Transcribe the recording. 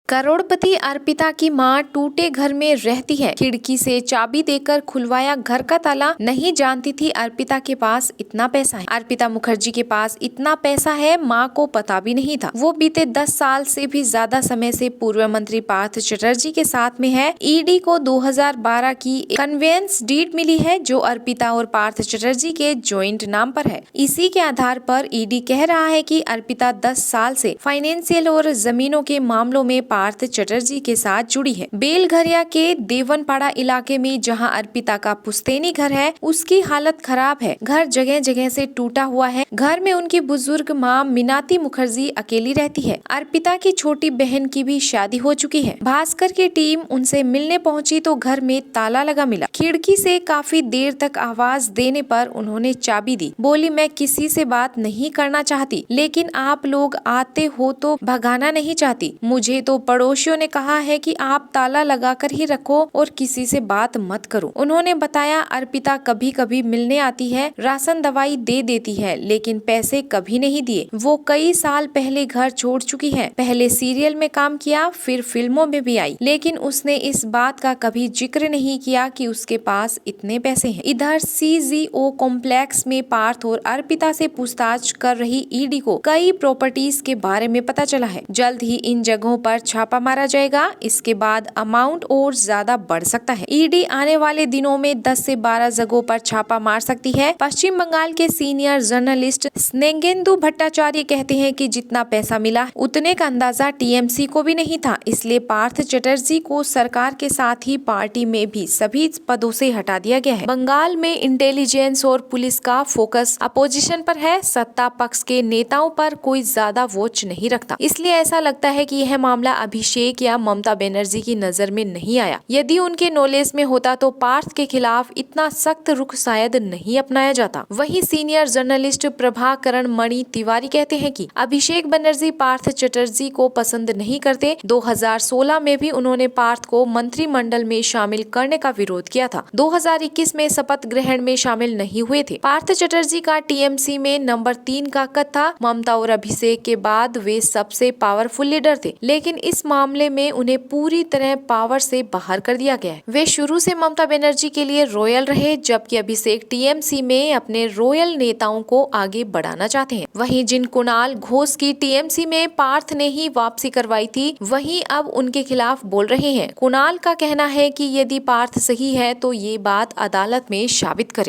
करोड़पति अर्पिता की मां टूटे घर में रहती है। खिड़की से चाबी देकर खुलवाया घर का ताला। नहीं जानती थी अर्पिता के पास इतना पैसा है। अर्पिता मुखर्जी के पास इतना पैसा है, मां को पता भी नहीं था। वो बीते 10 साल से भी ज्यादा समय से पूर्व मंत्री पार्थ चटर्जी के साथ में है। ईडी को 2012 की कन्वेंस डीड मिली है जो अर्पिता और पार्थ चटर्जी के जॉइंट नाम पर है। इसी के आधार पर ईडी कह रहा है कि अर्पिता 10 साल से फाइनेंशियल और जमीनों के मामलों में पार्थ चटर्जी के साथ जुड़ी है। बेलघरिया के देवनपाड़ा इलाके में जहां अर्पिता का पुश्तैनी घर है, उसकी हालत खराब है। घर जगह जगह से टूटा हुआ है। घर में उनकी बुजुर्ग मां मीनाती मुखर्जी अकेली रहती है। अर्पिता की छोटी बहन की भी शादी हो चुकी है। भास्कर की टीम उनसे मिलने पहुंची तो घर में ताला लगा मिला। खिड़की से काफी देर तक आवाज देने पर उन्होंने चाबी दी। बोली, मैं किसी से बात नहीं करना चाहती, लेकिन आप लोग आते हो तो भगाना नहीं चाहती। मुझे तो पड़ोसियों ने कहा है कि आप ताला लगाकर ही रखो और किसी से बात मत करो। उन्होंने बताया, अर्पिता कभी कभी मिलने आती है, राशन दवाई दे देती है, लेकिन पैसे कभी नहीं दिए। वो कई साल पहले घर छोड़ चुकी है। पहले सीरियल में काम किया, फिर फिल्मों में भी आई, लेकिन उसने इस बात का कभी जिक्र नहीं किया कि उसके पास इतने पैसे हैं। इधर सीजीओ कॉम्प्लेक्स में पार्थ और अर्पिता से पूछताछ कर रही ईडी को कई प्रॉपर्टीज के बारे में पता चला है। जल्द ही इन जगहों पर छापा मारा जाएगा। इसके बाद अमाउंट और ज्यादा बढ़ सकता है। ईडी आने वाले दिनों में 10 से 12 जगहों पर छापा मार सकती है। पश्चिम बंगाल के सीनियर जर्नलिस्ट स्नेगेंदु भट्टाचार्य कहते हैं कि जितना पैसा मिला उतने का अंदाजा टीएमसी को भी नहीं था। इसलिए पार्थ चटर्जी को सरकार के साथ ही पार्टी में भी सभी पदों से हटा दिया गया है। बंगाल में इंटेलिजेंस और पुलिस का फोकस अपोजिशन पर है। सत्ता पक्ष के नेताओं पर कोई ज्यादा वॉच नहीं रखता। इसलिए ऐसा लगता है कि यह मामला अभिषेक या ममता बनर्जी की नजर में नहीं आया। यदि उनके नॉलेज में होता तो पार्थ के खिलाफ इतना सख्त रुख शायद नहीं अपनाया जाता। वहीं सीनियर जर्नलिस्ट प्रभाकरण मणि तिवारी कहते हैं कि अभिषेक बनर्जी पार्थ चटर्जी को पसंद नहीं करते। 2016 में भी उन्होंने पार्थ को मंत्रिमंडल में शामिल करने का विरोध किया था। 2021 में शपथ ग्रहण में शामिल नहीं हुए थे। पार्थ चटर्जी का टीएमसी में नंबर 3 का कद था। ममता और अभिषेक के बाद वे सबसे पावरफुल लीडर थे, लेकिन इस मामले में उन्हें पूरी तरह पावर से बाहर कर दिया गया है। वे शुरू से ममता बनर्जी के लिए रॉयल रहे, जबकि अभिषेक टीएमसी में अपने रॉयल नेताओं को आगे बढ़ाना चाहते हैं। वहीं जिन कुणाल घोष की टीएमसी में पार्थ ने ही वापसी करवाई थी, वहीं अब उनके खिलाफ बोल रहे हैं। कुणाल का कहना है कि यदि पार्थ सही है तो ये बात अदालत में साबित करे।